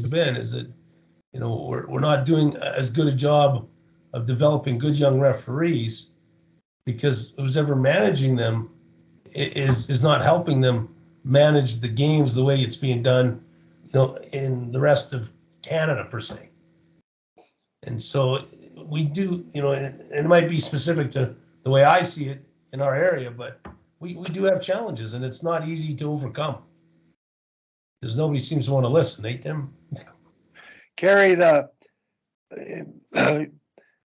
have been is that, we're not doing as good a job of developing good young referees because who's ever managing them is not helping them manage the games the way it's being done, in the rest of Canada per se. And so we do, and it might be specific to the way I see it in our area, but we do have challenges, and it's not easy to overcome because nobody seems to want to listen, eh, Tim? Carey, the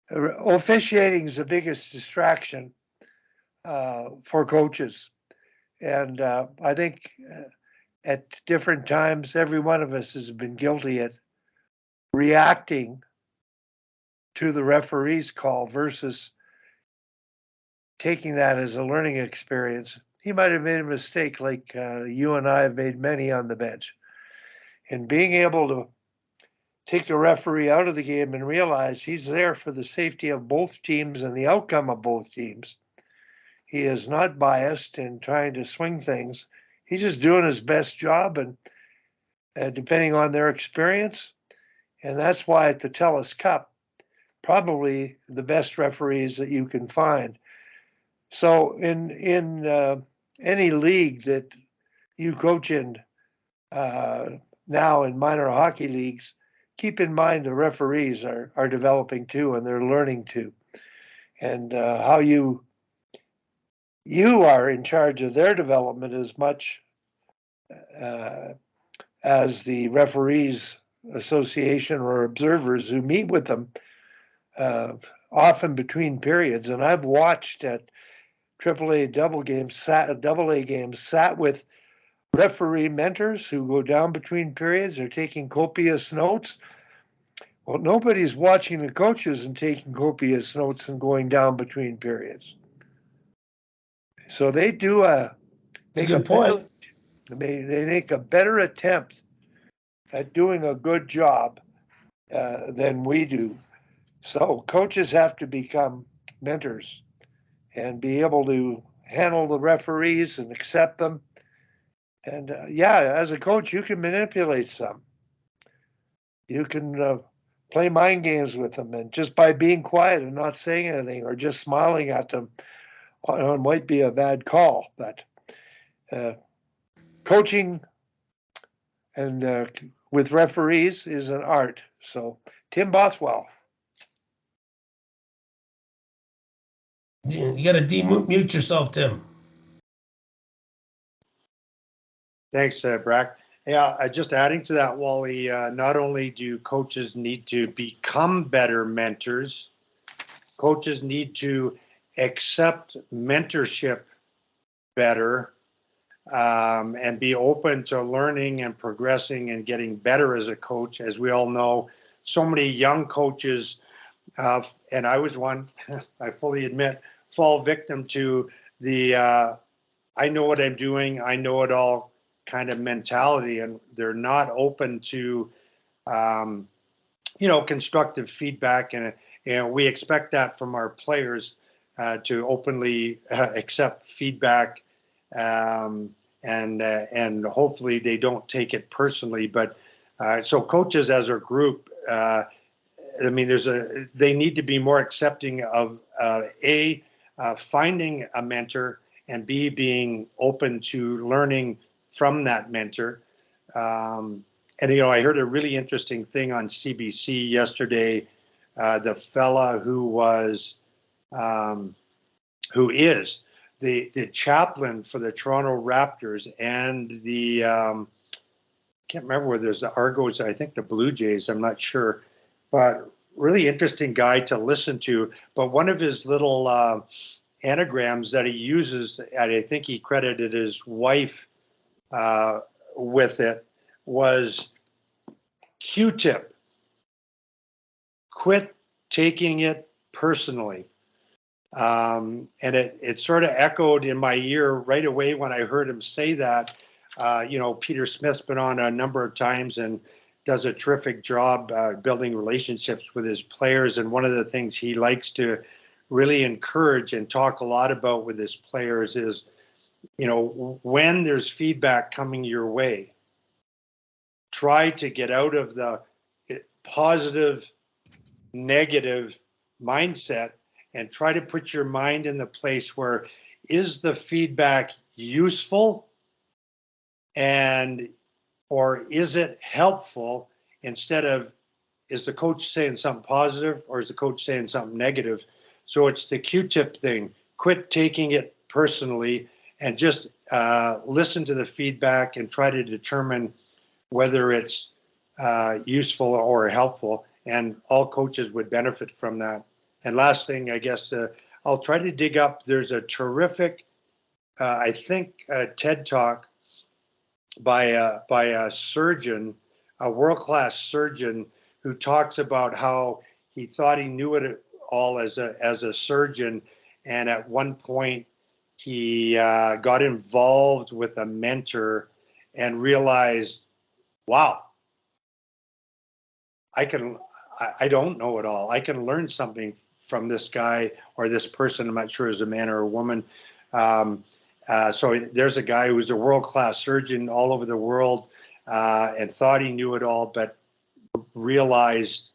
officiating is the biggest distraction for coaches. And I think at different times, every one of us has been guilty at reacting to the referee's call versus taking that as a learning experience. He might have made a mistake like you and I have made many on the bench. And being able to take the referee out of the game and realize he's there for the safety of both teams and the outcome of both teams. He is not biased in trying to swing things. He's just doing his best job, and depending on their experience. And that's why at the TELUS Cup, probably the best referees that you can find. So in any league that you coach in now in minor hockey leagues, keep in mind the referees are developing too, and they're learning too. And how you are in charge of their development as much as the referees association or observers who meet with them often between periods. And I've watched at AAA double A games, sat with referee mentors who go down between periods. They're taking copious notes. Well, nobody's watching the coaches and taking copious notes and going down between periods. So they do make a point. They make a better attempt at doing a good job than we do. So coaches have to become mentors and be able to handle the referees and accept them. And as a coach, you can manipulate some. You can play mind games with them, and just by being quiet and not saying anything or just smiling at them, it might be a bad call. But coaching and with referees is an art. So, Tim Bothwell. You got to demute yourself, Tim. Thanks, Brack. Yeah, just adding to that, Wally, not only do coaches need to become better mentors, coaches need to accept mentorship better and be open to learning and progressing and getting better as a coach. As we all know, so many young coaches, and I was one, I fully admit, fall victim to the I know what I'm doing, I know it all kind of mentality, and they're not open to constructive feedback, and we expect that from our players to openly accept feedback, and hopefully they don't take it personally. But so coaches as a group, they need to be more accepting of finding a mentor, and B, being open to learning from that mentor. And I heard a really interesting thing on CBC yesterday. The fella who is the chaplain for the Toronto Raptors and the can't remember whether there's the Argos, I think the Blue Jays, I'm not sure, but really interesting guy to listen to. But one of his little anagrams that he uses, and I think he credited his wife with it, was Q-tip. Quit taking it personally. And it sort of echoed in my ear right away when I heard him say that. Peter Smith's been on a number of times and does a terrific job building relationships with his players. And one of the things he likes to really encourage and talk a lot about with his players is, when there's feedback coming your way, try to get out of the positive, negative mindset and try to put your mind in the place where is the feedback useful and or is it helpful, instead of is the coach saying something positive or is the coach saying something negative. So it's the Q-tip thing. Quit taking it personally and just listen to the feedback and try to determine whether it's useful or helpful. And all coaches would benefit from that. And last thing, I guess, I'll try to dig up. There's a terrific, I think, TED Talk by a surgeon, a world-class surgeon, who talks about how he thought he knew it all as a surgeon, and at one point he got involved with a mentor and realized, wow, I don't know it all. I can learn something from this guy or this person. I'm not sure is a man or a woman. So there's a guy who's a world-class surgeon all over the world and thought he knew it all, but realized,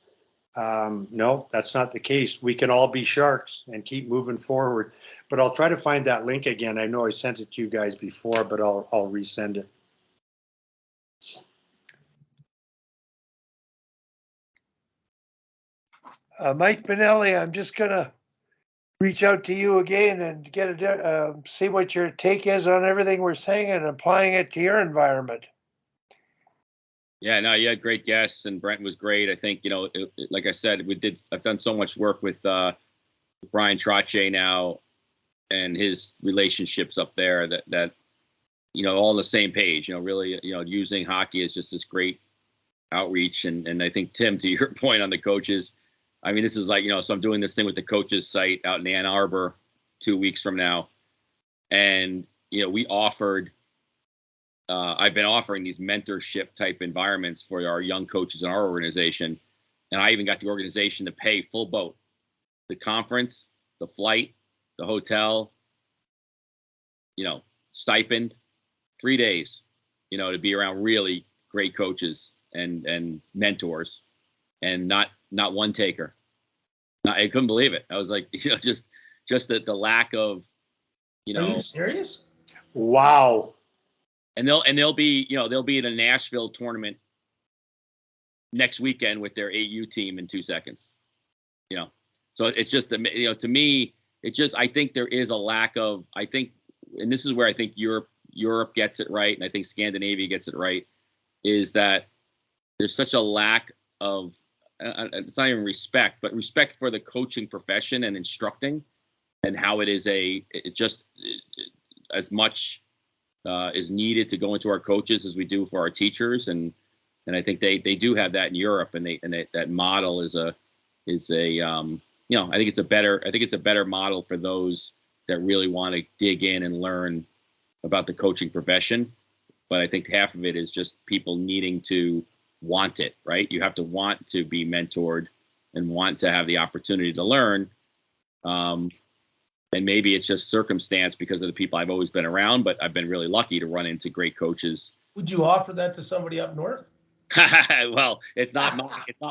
no, that's not the case. We can all be sharks and keep moving forward. But I'll try to find that link again. I know I sent it to you guys before, but I'll resend it. Mike Benelli, I'm just going to reach out to you again and get see what your take is on everything we're saying and applying it to your environment. Yeah, no, you had great guests, and Brent was great. I think, like I said, I've done so much work with Brian Trottier now and his relationships up there that all on the same page, really, using hockey as just this great outreach. And I think, Tim, to your point on the coaches, I mean, this is like, so I'm doing this thing with the coaches site out in Ann Arbor 2 weeks from now. And, we offered, I've been offering these mentorship type environments for our young coaches in our organization. And I even got the organization to pay full boat, the conference, the flight, the hotel, stipend, 3 days, to be around really great coaches and mentors, and not one taker. I couldn't believe it. I was like, just the lack of, Are you serious? Wow. And they'll be at a Nashville tournament next weekend with their AU team in 2 seconds. So it's just, to me, I think there is a lack of, and this is where I think Europe gets it right, and I think Scandinavia gets it right, is that there's such a lack of, it's not even respect, but respect for the coaching profession and instructing, and how it is just as much is needed to go into our coaches as we do for our teachers, and I think they do have that in Europe, and that model is I think it's a better model for those that really want to dig in and learn about the coaching profession. But I think half of it is just people needing to want it, right? You have to want to be mentored and want to have the opportunity to learn. And maybe it's just circumstance because of the people I've always been around, but I've been really lucky to run into great coaches. Would you offer that to somebody up north? Well, it's not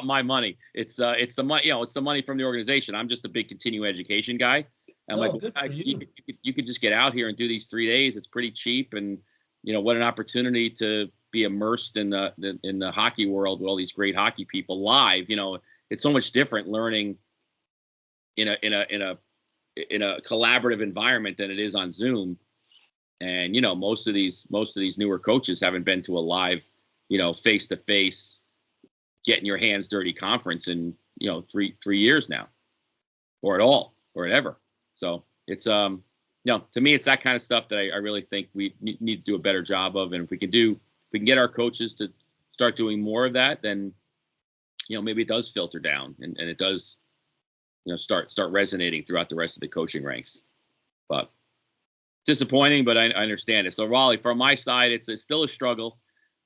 my money. It's the money, it's the money from the organization. I'm just a big continuing education guy. I'm you could just get out here and do these 3 days. It's pretty cheap, and what an opportunity to be immersed in the hockey world with all these great hockey people live. It's so much different learning in a collaborative environment than it is on Zoom. And most of these newer coaches haven't been to a live, face-to-face, getting your hands dirty conference in 3 years now, or at all, or ever. So it's to me, it's that kind of stuff that I really think we need to do a better job of. And if we can get our coaches to start doing more of that, then maybe it does filter down and it does start resonating throughout the rest of the coaching ranks. But disappointing, but I understand it. So Raleigh, from my side, it's still a struggle,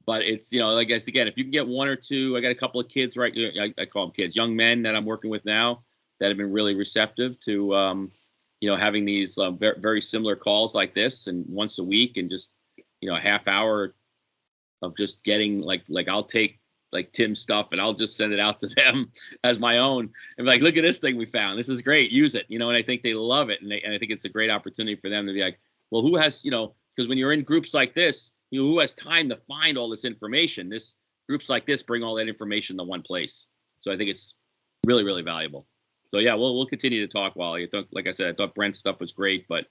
but it's I guess again, if you can get one or two, I got a couple of kids, right? I call them kids, young men that I'm working with now that have been really receptive to having these very, very similar calls like this, and once a week, and just a half hour just getting like I'll take like Tim's stuff and I'll just send it out to them as my own and be like, look at this thing we found. This is great. Use it. And I think they love it. And I think it's a great opportunity for them to be like, well, who has, because when you're in groups like this, who has time to find all this information? Groups like this bring all that information to one place. So I think it's really, really valuable. So yeah, we'll continue to talk, Wally. Like I said, I thought Brent's stuff was great, but